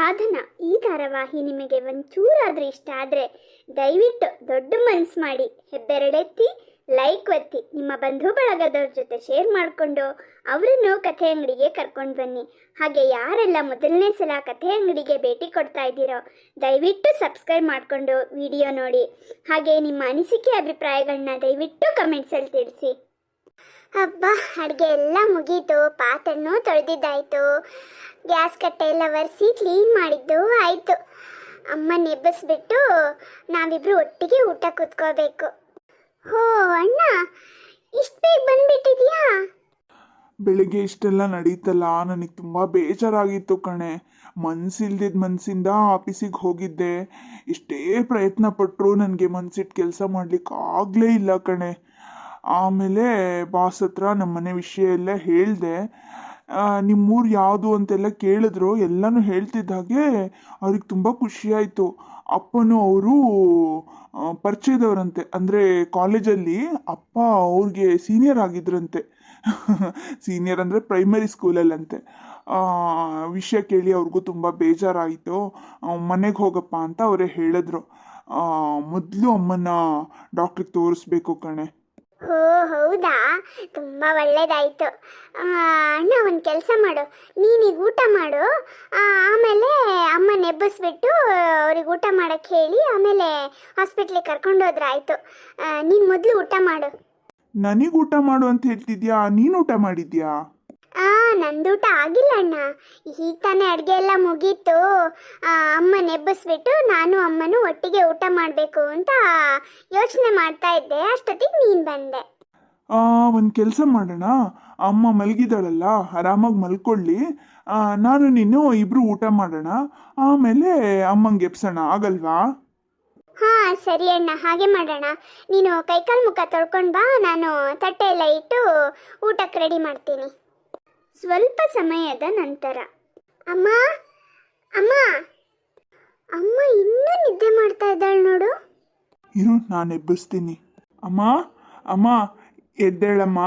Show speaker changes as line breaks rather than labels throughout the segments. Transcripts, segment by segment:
ಸಾಧನ ಈ ಧಾರಾವಾಹಿ ನಿಮಗೆ ಒಂಚೂರಾದರೂ ಇಷ್ಟ ಆದರೆ ದಯವಿಟ್ಟು ದೊಡ್ಡ ಮನಸ್ಸು ಮಾಡಿ ಹೆಬ್ಬೆರಡೆತ್ತಿ ಲೈಕ್ ಒತ್ತಿ ನಿಮ್ಮ ಬಂಧು ಬಳಗದವ್ರ ಜೊತೆ ಶೇರ್ ಮಾಡಿಕೊಂಡು ಅವರನ್ನು ಕಥೆ ಅಂಗಡಿಗೆ ಕರ್ಕೊಂಡು ಬನ್ನಿ. ಹಾಗೆ ಯಾರೆಲ್ಲ ಮೊದಲನೇ ಸಲ ಕಥೆ ಅಂಗಡಿಗೆ ಭೇಟಿ ಕೊಡ್ತಾ ಇದ್ದೀರೋ ದಯವಿಟ್ಟು ಸಬ್ಸ್ಕ್ರೈಬ್ ಮಾಡಿಕೊಂಡು ವಿಡಿಯೋ ನೋಡಿ. ಹಾಗೆ ನಿಮ್ಮ ಅನಿಸಿಕೆ ಅಭಿಪ್ರಾಯಗಳನ್ನ ದಯವಿಟ್ಟು ಕಮೆಂಟ್ಸಲ್ಲಿ ತಿಳಿಸಿ. ಹಬ್ಬ, ಅಡುಗೆ ಎಲ್ಲ ಮುಗೀತು, ಪಾತ್ರೆನೂ ತೊಳೆದಿದ್ದಾಯಿತು, ಗ್ಯಾಸ್ ಕಟ್ಟೆ ಎಲ್ಲ ಒರೆಸಿ ಕ್ಲೀನ್ ಮಾಡಿದ್ದು ಆಯಿತು. ಅಮ್ಮನ ಎಬ್ಬಿಸ್ಬಿಟ್ಟು ನಾವಿಬ್ರು ಒಟ್ಟಿಗೆ ಊಟ ಕೂತ್ಕೋಬೇಕು. ಹೋ ಅಣ್ಣ, ಇಷ್ಟು ಬೇಗ ಬಂದ್ಬಿಟ್ಟಿದ್ಯಾ?
ಬೆಳಿಗ್ಗೆ ಇಷ್ಟೆಲ್ಲ ನಡೀತಲ್ಲ, ನನಗೆ ತುಂಬ ಬೇಜಾರಾಗಿತ್ತು ಕಣೆ. ಮನಸ್ಸಿಲ್ದಿದ್ದ ಮನಸ್ಸಿಂದ ಆಫೀಸಿಗೆ ಹೋಗಿದ್ದೆ. ಇಷ್ಟೇ ಪ್ರಯತ್ನ ಪಟ್ಟರು ನನಗೆ ಮನಸ್ಸಿಟ್ಟು ಕೆಲಸ ಮಾಡ್ಲಿಕ್ಕೆ ಆಗಲೇ ಇಲ್ಲ ಕಣೆ. ಆಮೇಲೆ ಬಾಸ್ ಹತ್ರ ನಮ್ಮನೆ ವಿಷಯ ಎಲ್ಲ ಹೇಳಿದೆ. ನಿಮ್ಮೂರು ಯಾವುದು ಅಂತೆಲ್ಲ ಕೇಳಿದ್ರು. ಎಲ್ಲನೂ ಹೇಳ್ತಿದ್ದಾಗೆ ಅವ್ರಿಗೆ ತುಂಬ ಖುಷಿಯಾಯಿತು. ಅಪ್ಪನೂ ಅವರು ಪರಿಚಯದವರಂತೆ, ಅಂದರೆ ಕಾಲೇಜಲ್ಲಿ ಅಪ್ಪ ಅವ್ರಿಗೆ ಸೀನಿಯರ್ ಆಗಿದ್ರಂತೆ. ಸೀನಿಯರ್ ಅಂದರೆ ಪ್ರೈಮರಿ ಸ್ಕೂಲಲ್ಲಂತೆ. ವಿಷಯ ಕೇಳಿ ಅವ್ರಿಗೂ ತುಂಬ ಬೇಜಾರಾಯಿತು. ಮನೆಗೆ ಹೋಗಪ್ಪ ಅಂತ ಅವರೇ ಹೇಳಿದ್ರು. ಮೊದಲು ಅಮ್ಮನ ಡಾಕ್ಟ್ರಿಗೆ ತೋರಿಸ್ಬೇಕು ಕಣೆ.
ಓ ಹೌದಾ, ತುಂಬ ಒಳ್ಳೇದಾಯಿತು. ಅಣ್ಣ ಒಂದು ಕೆಲಸ ಮಾಡು, ನೀನೀಗ ಊಟ ಮಾಡು, ಆಮೇಲೆ ಅಮ್ಮನ ಎಬ್ಬಿಸ್ಬಿಟ್ಟು ಅವ್ರಿಗೆ ಊಟ ಮಾಡೋಕ್ಕೆ ಹೇಳಿ ಆಮೇಲೆ ಹಾಸ್ಪಿಟ್ಲಿಗೆ ಕರ್ಕೊಂಡೋದ್ರೆ ಆಯಿತು. ನೀನು ಮೊದಲು ಊಟ ಮಾಡು.
ನನಗೆ ಊಟ ಮಾಡು ಅಂತ ಹೇಳ್ತಿದ್ಯಾ? ನೀನು ಊಟ ಮಾಡಿದ್ಯಾ?
ನಂದು ಊಟ ಆಗಿಲ್ಲ ಅಣ್ಣ, ಈಗ ತಾನೇ ಅಡುಗೆ ಎಲ್ಲ ಮುಗೀತು. ಅಮ್ಮನ ಎಬ್ಬಿಸ್ಬಿಟ್ಟು ನಾನು ಅಮ್ಮನೂ ಒಟ್ಟಿಗೆ ಊಟ ಮಾಡಬೇಕು ಅಂತ ಯೋಚನೆ ಮಾಡ್ತಾ ಇದ್ದೆ, ಅಷ್ಟೊತ್ತಿಗೆ ನೀನು ಬಂದೆ.
ಒಂದು ಕೆಲಸ ಮಾಡೋಣ, ಅಮ್ಮ ಮಲಗಿದಾಳಲ್ಲ, ಆರಾಮಾಗಿ ಮಲ್ಕೊಳ್ಳಿ. ನಾನು ನೀನು ಇಬ್ರು ಊಟ ಮಾಡೋಣ, ಆಮೇಲೆ ಅಮ್ಮಂಗೆ ಎಬ್ಸೋಣ, ಆಗಲ್ವಾ?
ಹಾಂ ಸರಿ ಅಣ್ಣ, ಹಾಗೆ ಮಾಡೋಣ. ನೀನು ಕೈಕಾಲು ಮುಖ ತೊಳ್ಕೊಂಡು ಬಾ, ನಾನು ತಟ್ಟೆ ಎಲ್ಲ ಇಟ್ಟು ಊಟಕ್ಕೆ ರೆಡಿ ಮಾಡ್ತೀನಿ. ಸ್ವಲ್ಪ ಸಮಯದ ನಂತರ ಅಮ್ಮ ಅಮ್ಮ ಅಮ್ಮ ಇನ್ನೂ ನಿದ್ದೆ ಮಾಡ್ತಾ ಇದ್ದಾಳೆ ನೋಡು.
ಇರು, ನಾನು ಎಬ್ಬಿಸ್ತೀನಿ. ಅಮ್ಮ ಅಮ್ಮ ಎದ್ದೇಳಮ್ಮ,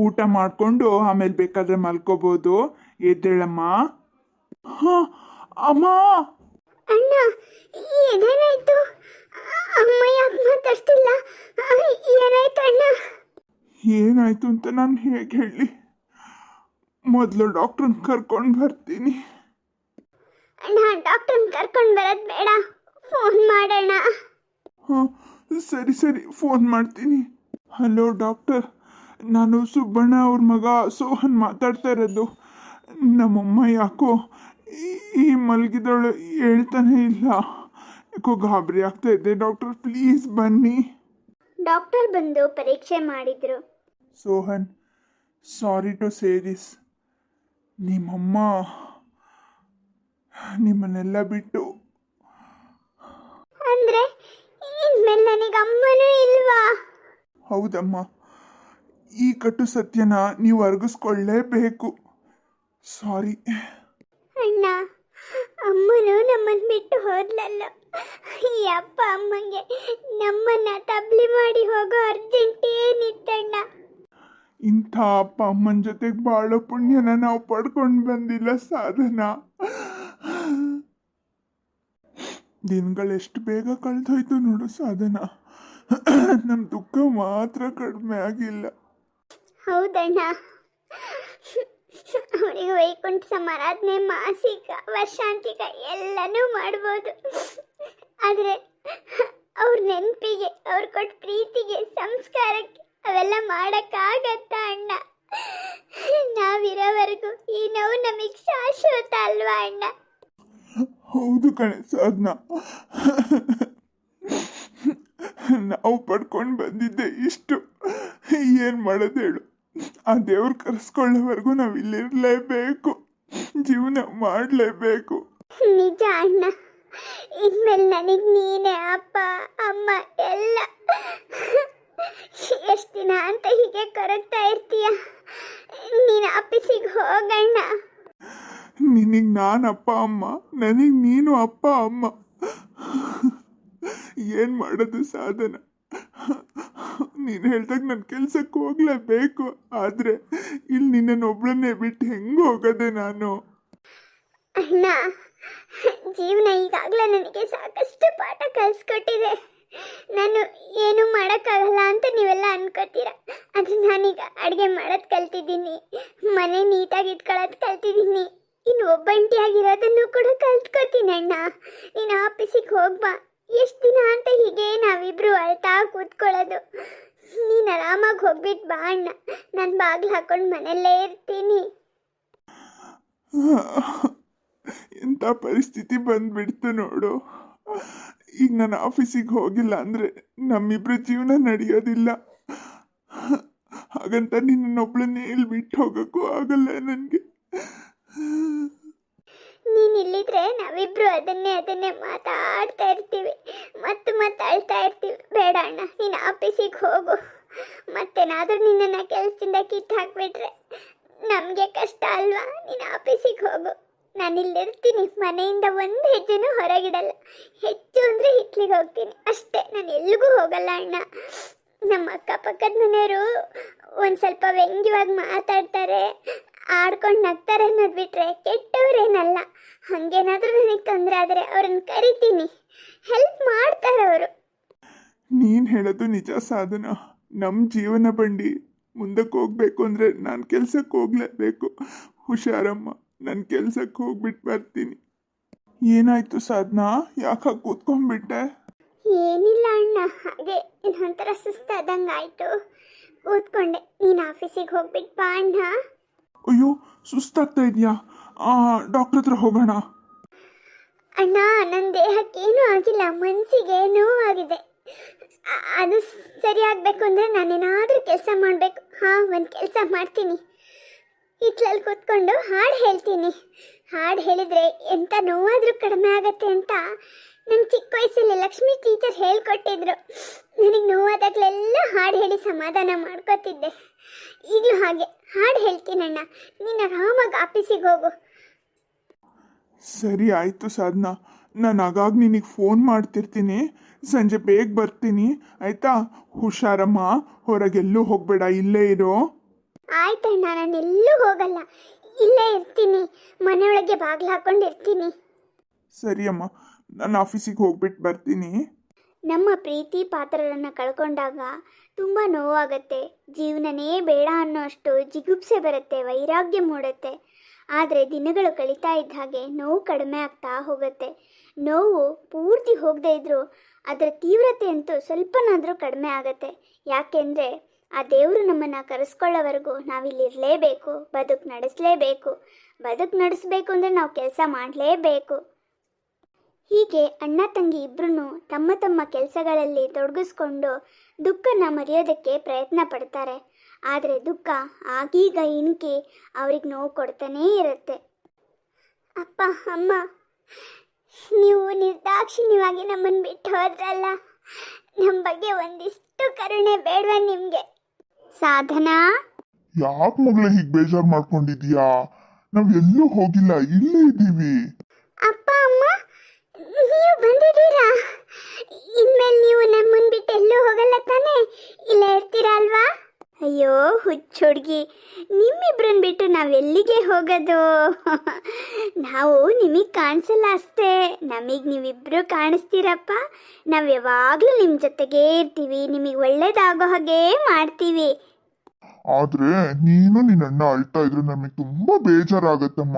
ಊಟ ಮಾಡಿಕೊಂಡು ಆಮೇಲೆ ಬೇಕಾದ್ರೆ ಮಲ್ಕೋಬೋದು. ಎದ್ದೇಳಮ್ಮ. ಹಾಂ ಅಮ್ಮ.
ಅಣ್ಣ ಏನಾಯ್ತು? ಅಮ್ಮ ಯಾಕೆ ಮಾತಾಡ್ತಿಲ್ಲ? ಏನಾಯ್ತು ಅಣ್ಣ?
ಏನಾಯ್ತು ಅಂತ ನಾನು ಹೇಗೆ ಹೇಳಿ? ಮೊದಲು ಡಾಕ್ಟ್ರನ್ನ ಕರ್ಕೊಂಡು ಬರ್ತೀನಿ.
ಅಣ್ಣ, ಡಾಕ್ಟ್ರನ್ನ ಕರ್ಕೊಂಡು ಬರೋದು ಬೇಡ, ಫೋನ್ ಮಾಡೋಣ.
ಹಾಂ ಸರಿ ಸರಿ, ಫೋನ್ ಮಾಡ್ತೀನಿ. ಹಲೋ ಡಾಕ್ಟರ್, ನಾನು ಸುಬ್ಬಣ್ಣ ಅವ್ರ ಮಗ ಸೋಹನ್ ಮಾತಾಡ್ತಾ ಇರೋದು. ನಮ್ಮಮ್ಮ ಯಾಕೋ ಈ ಮಲಗಿದವಳು ಹೇಳ್ತಾನೆ ಇಲ್ಲ, ಯಾಕೋ ಗಾಬರಿ ಆಗ್ತಾ ಇದೆ. ಡಾಕ್ಟರ್ ಪ್ಲೀಸ್ ಬನ್ನಿ.
ಡಾಕ್ಟರ್ ಬಂದು ಪರೀಕ್ಷೆ ಮಾಡಿದ್ರು.
Sohan, sorry to say this, ನಿಮ್ಮಮ್ಮ ನಿಮ್ಮನ್ನೆಲ್ಲ ಬಿಟ್ಟು.
ಅಂದ್ರೆ ಇನ್ಮೇಲೆ ನನಗೆ ಅಮ್ಮನೂ ಇಲ್ವಾ?
ಹೌದಮ್ಮ, ಈ ಕಟ್ಟು ಸತ್ಯನ ನೀವು ಅರ್ಗಿಸ್ಕೊಳ್ಳೇಬೇಕು. ಸಾರಿ.
ಅಣ್ಣ, ಅಮ್ಮನು ನಮ್ಮನ್ನು ಬಿಟ್ಟು ಹೋದ್ಲಲ್ಲ. ಈ ಅಪ್ಪ ಅಮ್ಮಂಗೆ ನಮ್ಮನ್ನ ತಬ್ಲಿ ಮಾಡಿ ಹೋಗೋ ಅರ್ಜೆಂಟ್ ಏನಿತ್ತಣ್ಣ?
ಇಂಥ ಅಪ್ಪ ಅಮ್ಮನ ಜೊತೆಗೆ ಬಾಳೋ ಪುಣ್ಯನ ನಾವು ಪಡ್ಕೊಂಡು ಬಂದಿಲ್ಲ ಸಾಧನ. ದಿನಗಳೆಷ್ಟು ಬೇಗ ಕಳೆದೋಯ್ತು ನೋಡು ಸಾಧನ. ನಮ್ಮ ದುಃಖ ಮಾತ್ರ ಕಡಿಮೆ ಆಗಿಲ್ಲ.
ಹೌದಣ್ಣ, ಅವರಿಗೆ ವೈಕುಂಠ ಸಮಾರಾಧನೆ, ಮಾಸಿಕ, ವರ್ಷಾಂತಿಕ ಎಲ್ಲನೂ ಮಾಡ್ಬೋದು. ಆದರೆ ಅವ್ರ ನೆನಪಿಗೆ, ಅವ್ರು ಕೊಟ್ಟ ಪ್ರೀತಿಗೆ, ಸಂಸ್ಕಾರಕ್ಕೆ ಅವೆಲ್ಲ ಮಾಡೋಕ್ಕಾಗತ್ತಾ ಅಣ್ಣ? ನಾವಿರೋವರೆಗೂ ಈ ನೋವು ನಮಗೆ ಶಾಶ್ವತ ಅಲ್ವಾ ಅಣ್ಣ?
ಹೌದು ಕಣೆ ಸಾಧನ, ನಾವು ಪಡ್ಕೊಂಡು ಬಂದಿದ್ದೆ ಇಷ್ಟು. ಏನು ಮಾಡೋದು ಹೇಳು? ಆ ದೇವ್ರು ಕರೆಸ್ಕೊಳ್ಳೋವರೆಗೂ ನಾವು ಇಲ್ಲಿರಲೇಬೇಕು, ಜೀವನ ಮಾಡಲೇಬೇಕು.
ನಿಜ ಅಣ್ಣ, ಇನ್ಮೇಲೆ ನನಗೆ ನೀನೇ ಅಪ್ಪ ಅಮ್ಮ ಎಲ್ಲ. ಎಷ್ಟು ದಿನ ಅಂತ ಹೀಗೆ ಕೊರಗ್ತಾ ಇರ್ತೀಯ? ನೀನು ಆಫೀಸಿಗೆ ಹೋಗಣ್ಣ.
ನಿನಗೆ ನಾನು ಅಪ್ಪ ಅಮ್ಮ, ನನಗೆ ನೀನು ಅಪ್ಪ ಅಮ್ಮ. ಏನು ಮಾಡೋದು ಸಾಧನ? ನೀನು ಹೇಳ್ದಾಗ ನನ್ನ ಕೆಲ್ಸಕ್ಕೆ ಹೋಗ್ಲೇಬೇಕು. ಆದರೆ ಇಲ್ಲಿ ನಿನ್ನನ್ನು ಒಬ್ಳನ್ನೇ ಬಿಟ್ಟು ಹೆಂಗೆ ಹೋಗೋದೆ ನಾನು?
ಅಣ್ಣ, ಜೀವನ ಈಗಾಗಲೇ ನನಗೆ ಸಾಕಷ್ಟು ಪಾಠ ಕಲಿಸ್ಕೊಟ್ಟಿದೆ. ನಾನು ಏನು ಮಾಡೋಕ್ಕಾಗಲ್ಲ ಅಂತ ನೀವೆಲ್ಲ ಅನ್ಕೋತೀರ. ಆದರೆ ನಾನೀಗ ಅಡುಗೆ ಮಾಡೋದು ಕಲ್ತಿದ್ದೀನಿ, ಮನೆ ನೀಟಾಗಿ ಇಟ್ಕೊಳ್ಳೋದು ಕಲ್ತಿದ್ದೀನಿ, ಇನ್ನು ಒಬ್ಬಂಟಿಯಾಗಿರೋದನ್ನು ಕೂಡ ಕಲ್ತ್ಕೊತೀನಿ. ಅಣ್ಣ, ನೀನು ಆಫೀಸಿಗೆ ಹೋಗ್ಬಾ. ಎಷ್ಟು ದಿನ ಅಂತ ಹೀಗೆ ನಾವಿಬ್ರು ಅಳ್ತಾ ಕೂತ್ಕೊಳ್ಳೋದು? ನೀನು ಆರಾಮಾಗಿ ಹೋಗ್ಬಿಟ್ಟು ಬಾ ಅಣ್ಣ. ನಾನು ಬಾಗಿಲು ಹಾಕೊಂಡು ಮನೆಯಲ್ಲೇ ಇರ್ತೀನಿ.
ಎಂಥ ಪರಿಸ್ಥಿತಿ ಬಂದ್ಬಿಡ್ತು ನೋಡು. ಈಗ ನಾನು ಆಫೀಸಿಗೆ ಹೋಗಿಲ್ಲ ಅಂದರೆ ನಮ್ಮಿಬ್ಬರ ಜೀವನ ನಡೆಯೋದಿಲ್ಲ. ಹಾಗಂತ ನಿನ್ನೊಬ್ಳನ್ನೇ ಇಲ್ಲಿ ಬಿಟ್ಟು ಹೋಗೋಕ್ಕೂ ಆಗಲ್ಲ ನನಗೆ.
ನೀನು ಇಲ್ಲಿದ್ರೆ ನಾವಿಬ್ರು ಅದನ್ನೇ ಮಾತಾಡ್ತಾ ಇರ್ತೀವಿ, ಮತ್ತೆ ಅಳ್ತಾ ಇರ್ತೀವಿ. ಬೇಡ ಅಣ್ಣ, ನೀನು ಆಫೀಸಿಗೆ ಹೋಗು. ಮತ್ತೇನಾದರೂ ನಿನ್ನನ್ನು ಕೆಲಸದಿಂದ ಕಿತ್ತು ಹಾಕ್ಬಿಟ್ರೆ ನಮಗೆ ಕಷ್ಟ ಅಲ್ವಾ? ನೀನು ಆಫೀಸಿಗೆ ಹೋಗು, ನಾನು ಇಲ್ಲಿರ್ತೀನಿ. ಮನೆಯಿಂದ ಒಂದು ಹೆಜ್ಜೆನೂ ಹೊರಗಿಡಲ್ಲ. ಹೆಚ್ಚು ಅಂದರೆ ಹಿತ್ಲಿಗೆ ಹೋಗ್ತೀನಿ ಅಷ್ಟೇ, ನಾನು ಎಲ್ಲಿಗೂ ಹೋಗಲ್ಲ ಅಣ್ಣ. ನಮ್ಮ ಅಕ್ಕಪಕ್ಕದ ಮನೆಯವರು ಒಂದು ಸ್ವಲ್ಪ ವ್ಯಂಗ್ಯವಾಗಿ ಮಾತಾಡ್ತಾರೆ, ಆಡ್ಕೊಂಡು ನಗ್ತಾರೆ ಅನ್ನೋದು ಬಿಟ್ಟರೆ ಕೆಟ್ಟವರೇನಲ್ಲ. ಹಾಗೇನಾದರೂ ನನಗೆ ತೊಂದರೆ ಆದರೆ ಅವ್ರನ್ನ ಕರಿತೀನಿ, ಹೆಲ್ಪ್ ಮಾಡ್ತಾರೆ ಅವರು.
ನೀನು ಹೇಳೋದು ನಿಜ ಸಾಧನ. ನಮ್ಮ ಜೀವನ ಬಂಡಿ ಮುಂದಕ್ಕೆ ಹೋಗ್ಬೇಕು ಅಂದರೆ ನಾನು ಕೆಲ್ಸಕ್ಕೆ ಹೋಗಲೇಬೇಕು. ಹುಷಾರಮ್ಮ, ನಾನು ಕೆಲ್ಸಕ್ಕೆ ಹೋಗ್ಬಿಟ್ಟು ಬರ್ತೀನಿ. ಏನಾಯ್ತು ಸಾಧನಾ, ಯಾಕೆ ಕೂತ್ಕೊಂಡ್ಬಿಟ್ಟೆ?
ಏನಿಲ್ಲ ಅಣ್ಣ, ಹಾಗೆ ಒಂಥರ ಸುಸ್ತಾದಂಗೆ ಆಯಿತು, ಕೂತ್ಕೊಂಡೆ. ನೀನು ಆಫೀಸಿಗೆ ಹೋಗ್ಬಿಟ್ಟು ಬಾ ಅಣ್ಣ.
ಅಯ್ಯೋ, ಸುಸ್ತಾಗ್ತಾ ಇದೆಯಾ? ಡಾಕ್ಟ್ರ್ ಹತ್ರ ಹೋಗೋಣ.
ಅಣ್ಣ, ನನ್ನ ದೇಹಕ್ಕೇನೂ ಆಗಿಲ್ಲ, ಮನಸ್ಸಿಗೆ ನೋವಾಗಿದೆ. ಅದು ಸರಿ ಆಗಬೇಕು ಅಂದರೆ ನಾನೇನಾದರೂ ಕೆಲಸ ಮಾಡಬೇಕು. ಒಂದು ಕೆಲಸ ಮಾಡ್ತೀನಿ. ಹಿತ್ಲಲ್ಲಿ ಕೂತ್ಕೊಂಡು ಹಾಡು ಹೇಳ್ತೀನಿ. ಹಾಡು ಹೇಳಿದರೆ ಎಂಥ ನೋವಾದರೂ ಕಡಿಮೆ ಆಗತ್ತೆ ಅಂತ ನನ್ನ ಚಿಕ್ಕ ವಯಸ್ಸಲ್ಲಿ ಲಕ್ಷ್ಮೀ ಟೀಚರ್ ಹೇಳ್ಕೊಟ್ಟಿದ್ರು. ನನಗೆ ನೋವಾದಾಗಲೆಲ್ಲ ಹಾಡು ಹೇಳಿ ಸಮಾಧಾನ ಮಾಡ್ಕೋತಿದ್ದೆ. ಈಗಲೂ ಹಾಗೆ ಹಾಡು ಹೇಳ್ತೀನಣ್ಣ. ನೀನು ಆರಾಮಾಗಿ ಆಫೀಸಿಗೆ ಹೋಗು.
ಸರಿ ಆಯಿತು ಸಾಧನಾ, ನಾನು ಆಗಾಗ ನಿನಗೆ ಫೋನ್ ಮಾಡ್ತಿರ್ತೀನಿ. ಸಂಜೆ ಬೇಗ ಬರ್ತೀನಿ, ಆಯಿತಾ? ಹುಷಾರಮ್ಮ, ಹೊರಗೆಲ್ಲೂ ಹೋಗಬೇಡ, ಇಲ್ಲೇ ಇರೋ.
ಆಯ್ತಣ್ಣ, ನಾನು ಎಲ್ಲೂ ಹೋಗಲ್ಲ, ಇಲ್ಲೇ ಇರ್ತೀನಿ. ಮನೆಯೊಳಗೆ ಬಾಗಿಲು ಹಾಕೊಂಡಿರ್ತೀನಿ.
ಸರಿ ಅಮ್ಮ, ನಾನು ಆಫೀಸಿಗೆ ಹೋಗ್ಬಿಟ್ಟು ಬರ್ತೀನಿ.
ನಮ್ಮ ಪ್ರೀತಿ ಪಾತ್ರರನ್ನು ಕಳ್ಕೊಂಡಾಗ ತುಂಬ ನೋವಾಗತ್ತೆ. ಜೀವನನೇ ಬೇಡ ಅನ್ನೋಷ್ಟು ಜಿಗುಪ್ಸೆ ಬರುತ್ತೆ, ವೈರಾಗ್ಯ ಮೂಡುತ್ತೆ. ಆದರೆ ದಿನಗಳು ಕಳೀತಾ ಇದ್ದ ಹಾಗೆ ನೋವು ಕಡಿಮೆ ಆಗ್ತಾ ಹೋಗುತ್ತೆ. ನೋವು ಪೂರ್ತಿ ಹೋಗದೇ ಇದ್ದರೂ ಅದರ ತೀವ್ರತೆ ಅಂತೂ ಸ್ವಲ್ಪನಾದರೂ ಕಡಿಮೆ ಆಗುತ್ತೆ. ಯಾಕೆಂದರೆ ಆ ದೇವರು ನಮ್ಮನ್ನು ಕರೆಸ್ಕೊಳ್ಳೋವರೆಗೂ ನಾವಿಲ್ಲಿರಲೇಬೇಕು, ಬದುಕು ನಡೆಸಲೇಬೇಕು. ಬದುಕು ನಡೆಸಬೇಕು ಅಂದರೆ ನಾವು ಕೆಲಸ ಮಾಡಲೇಬೇಕು. ಹೀಗೆ ಅಣ್ಣ ತಂಗಿ ಇಬ್ಬರೂ ತಮ್ಮ ತಮ್ಮ ಕೆಲಸಗಳಲ್ಲಿ ತೊಡಗಿಸ್ಕೊಂಡು ದುಃಖನ ಮರೆಯೋದಕ್ಕೆ ಪ್ರಯತ್ನ ಪಡ್ತಾರೆ. ಆದರೆ ದುಃಖ ಆಗೀಗ ಇಣುಕಿ ಅವ್ರಿಗೆ ನೋವು ಕೊಡ್ತಾನೇ ಇರುತ್ತೆ. ಅಪ್ಪ ಅಮ್ಮ, ನೀವು ನಿರ್ದಾಕ್ಷಿಣ್ಯವಾಗಿ ನಮ್ಮನ್ನು ಬಿಟ್ಟು ಹೋದ್ರಲ್ಲ, ನಮ್ಮ ಬಗ್ಗೆ ಒಂದಿಷ್ಟು ಕರುಣೆ ಬೇಡವಾ ನಿಮಗೆ? ಸಾಧನಾ,
ಯಾಕೆ ಮಗಳೇ ಹೀಗೆ ಬೇಜಾರು ಮಾಡ್ಕೊಂಡಿದ್ಯಾ? ನಾವ್ ಎಲ್ಲೂ ಹೋಗಿಲ್ಲ, ಇಲ್ಲೇ ಇದ್ದೀವಿ.
ಅಪ್ಪ ಅಮ್ಮ, ನೀವು ಬಂದಿದ್ದೀರಾ? ಇನ್ಮೇಲೆ ನೀವು ನಮ್ಮನ್ನು ಬಿಟ್ಟು ಎಲ್ಲೂ ಹೋಗಲ್ಲ ತಾನೇ? ಇಲ್ಲೇ ಇರ್ತೀರಾ ಅಲ್ವಾ? ಅಯ್ಯೋ ಹುಚ್ಚ ಹುಡುಗಿ, ನಿಮ್ಮಿಬ್ರನ್ನ ಬಿಟ್ಟು ನಾವೆಲ್ಲಿಗೆ ಹೋಗೋದು? ನಾವು ನಿಮಗೆ ಕಾಣಿಸಲ್ಲ ಅಷ್ಟೇ, ನಮಗೆ ನೀವಿಬ್ಬರು ಕಾಣಿಸ್ತೀರಪ್ಪ. ನಾವು ಯಾವಾಗಲೂ ನಿಮ್ಮ ಜೊತೆಗೇ ಇರ್ತೀವಿ, ನಿಮಗೆ ಒಳ್ಳೇದಾಗೋ ಹಾಗೆ ಮಾಡ್ತೀವಿ.
ಆದ್ರೆ ನೀನು ನಿನ್ನ ಅಳ್ತಾ ಇದ್ರೆ ನಮಗೆ ತುಂಬಾ ಬೇಜಾರಾಗತ್ತಮ್ಮ.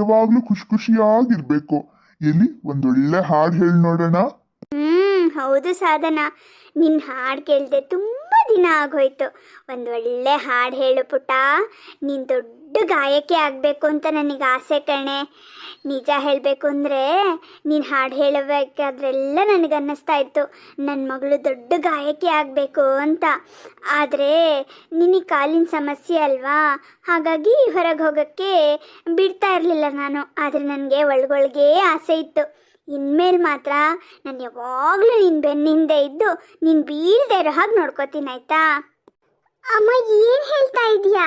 ಯಾವಾಗ್ಲೂ ಖುಷಿಯಾಗಿರ್ಬೇಕು. ಎಲ್ಲಿ ಒಂದೊಳ್ಳೆ ಹಾಡು ಹೇಳಿ ನೋಡೋಣ.
ಹೌದು ಸಾಧನಾ, ನಿನ್ನ ಹಾಡು ಕೇಳಿದೆ ತುಂಬ ದಿನ ಆಗೋಯ್ತು. ಒಂದು ಒಳ್ಳೆ ಹಾಡು ಹೇಳು ಪುಟ್ಟ. ನೀನು ದೊಡ್ಡ ಗಾಯಕಿ ಆಗಬೇಕು ಅಂತ ನನಗೆ ಆಸೆ ಕಣೆ. ನಿಜ ಹೇಳಬೇಕು ಅಂದರೆ ನೀನು ಹಾಡು ಹೇಳಬೇಕಾದ್ರೆಲ್ಲ ನನಗನ್ನಿಸ್ತಾ ಇತ್ತು ನನ್ನ ಮಗಳು ದೊಡ್ಡ ಗಾಯಕಿ ಆಗಬೇಕು ಅಂತ. ಆದರೆ ನಿನಗೆ ಕಾಲಿನ ಸಮಸ್ಯೆ ಅಲ್ವಾ, ಹಾಗಾಗಿ ಹೊರಗೆ ಹೋಗೋಕ್ಕೆ ಬಿಡ್ತಾ ಇರಲಿಲ್ಲ ನಾನು. ಆದರೆ ನನಗೆ ಒಳಗೊಳಗೆ ಆಸೆ ಇತ್ತು. ಇನ್ಮೇಲೆ ಮಾತ್ರ ನಾನು ಯಾವಾಗಲೂ ನಿನ್ನ ಬೆನ್ನಿಂದೆ ಇದ್ದು ನೀನು ಬೀಳದೆ ಇರೋ ಹಾಗೆ ನೋಡ್ಕೋತೀನಿ, ಆಯ್ತಾ? ಅಮ್ಮ, ಏನು ಹೇಳ್ತಾ ಇದೀಯಾ?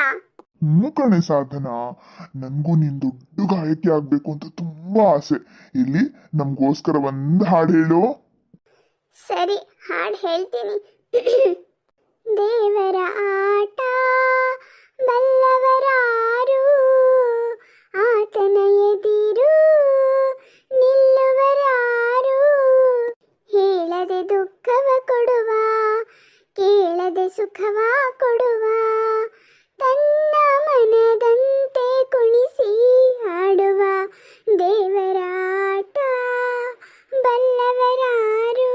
ಕಣೆ ಸಾಧನಾ, ನನಗೂ ನೀನ್ ದೊಡ್ಡ ಗಾಯಕಿ ಆಗ್ಬೇಕು ಅಂತ ತುಂಬಾ ಆಸೆ. ಇಲ್ಲಿ ನಮಗೋಸ್ಕರ ಒಂದು ಹಾಡು ಹೇಳು.
ಸರಿ, ಹಾಡು ಹೇಳ್ತೀನಿ. ದೇವರ ಆಟ ಬಲ್ಲವರಾರು, ಆತನ ಎದಿರು ದೇವರಾಟ ಬಲ್ಲವರಾರು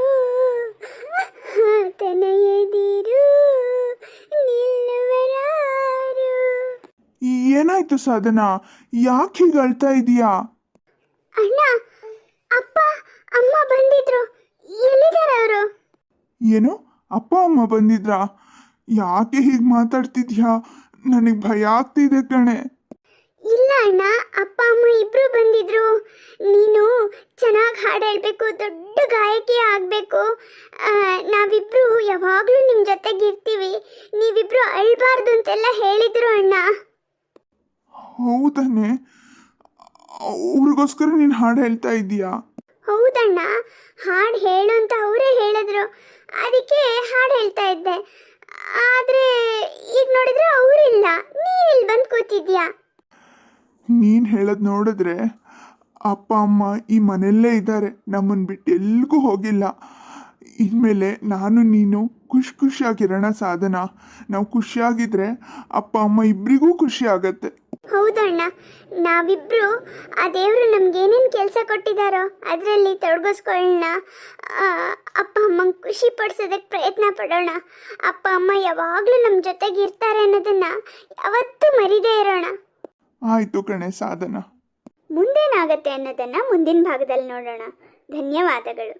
ಆತನ ಎದಿರು ನಿಲ್ಲುವರಾರು.
ಏನಾಯ್ತು ಸಾಧನಾ? ಯಾಕೆ ಹೀಗೆ ಅಳ್ತಾ ಇದೀಯಾ?
ಅಣ್ಣ, ಅಪ್ಪ ಅಮ್ಮ ಬಂದಿದ್ರು. ಎಲ್ಲಿದ್ದಾರೆ ಅವರು?
ಏನು, ಅಪ್ಪ ಅಮ್ಮ ಬಂದಿದ್ರಾ? ಯಾಕೆ ಹೀಗೆ ಮಾತಾಡ್ತಿದ್ಯಾ? ನನಗೆ ಭಯ ಆಗ್ತಿದೆ ಕಣೆ.
ಇಲ್ಲ ಅಣ್ಣ, ಅಪ್ಪ ಅಮ್ಮ ಇಬ್ರು ಬಂದಿದ್ರು. ನೀನು ಚೆನ್ನಾಗಿ ಹಾಡು ಹೇಳ್ಬೇಕು, ದೊಡ್ಡ ಗಾಯಕಿ ಆಗಬೇಕು, ನಾವಿಬ್ರು ಯಾವಾಗಲೂ ನಿಮ್ಮ ಜೊತೆಗಿರ್ತೀವಿ, ನೀವಿಬ್ರು ಅಳ್ಬಾರ್ದು ಅಂತೆಲ್ಲ ಹೇಳಿದ್ರು ಅಣ್ಣ.
ಹೌದನೇ? ಅವ್ರಿಗೋಸ್ಕರ ನೀನು ಹಾಡು ಹೇಳ್ತಾ ಇದೀಯಾ?
ಹೌದಣ್ಣ, ಹಾಡು ಹೇಳು ಅಂತ ಅವರೇ ಹೇಳಿದ್ರು, ಅದಕ್ಕೆ ಹಾಡು ಹೇಳ್ತಾ ಇದ್ದೆ. ಆದರೆ ಈಗ ನೋಡಿದ್ರೆ ಅವರಿಲ್ಲ, ನೀನಿಲ್ಲಿ ಬಂದು ಕೂತಿದ್ಯಾ.
ನೀನು ಹೇಳೋದು ನೋಡಿದ್ರೆ ಅಪ್ಪ ಅಮ್ಮ ಈ ಮನೆಯಲ್ಲೇ ಇದ್ದಾರೆ, ನಮ್ಮನ್ನು ಬಿಟ್ಟು ಎಲ್ಲಿಗೂ ಹೋಗಿಲ್ಲ. ಇನ್ಮೇಲೆ ನಾನು ನೀನು ಖುಷಿಯಾಗಿರೋಣ ಸಾಧನ. ನಾವು ಖುಷಿಯಾಗಿದ್ರೆ ಅಪ್ಪ ಅಮ್ಮ ಇಬ್ಬರಿಗೂ ಖುಷಿ ಆಗತ್ತೆ.
ಹೌದಣ್ಣ, ನಾವಿಬ್ರು ಆ ದೇವರು ನಮ್ಗೇನೇನು ಕೆಲಸ ಕೊಟ್ಟಿದ್ದಾರೋ ಅದರಲ್ಲಿ ತೊಡಗಿಸ್ಕೊಳ್ಳೋಣ. ಅಪ್ಪ ಅಮ್ಮಂಗೆ ಖುಷಿ ಪಡಿಸೋದಕ್ಕೆ ಪ್ರಯತ್ನ ಪಡೋಣ. ಅಪ್ಪ ಅಮ್ಮ ಯಾವಾಗಲೂ ನಮ್ಮ ಜೊತೆಗೆ ಇರ್ತಾರೆ ಅನ್ನೋದನ್ನು ಯಾವತ್ತೂ ಮರಿದೇ ಇರೋಣ.
ಆಯಿತು ಕಣೆ ಸಾಧನ.
ಮುಂದೇನಾಗತ್ತೆ ಅನ್ನೋದನ್ನು ಮುಂದಿನ ಭಾಗದಲ್ಲಿ ನೋಡೋಣ. ಧನ್ಯವಾದಗಳು.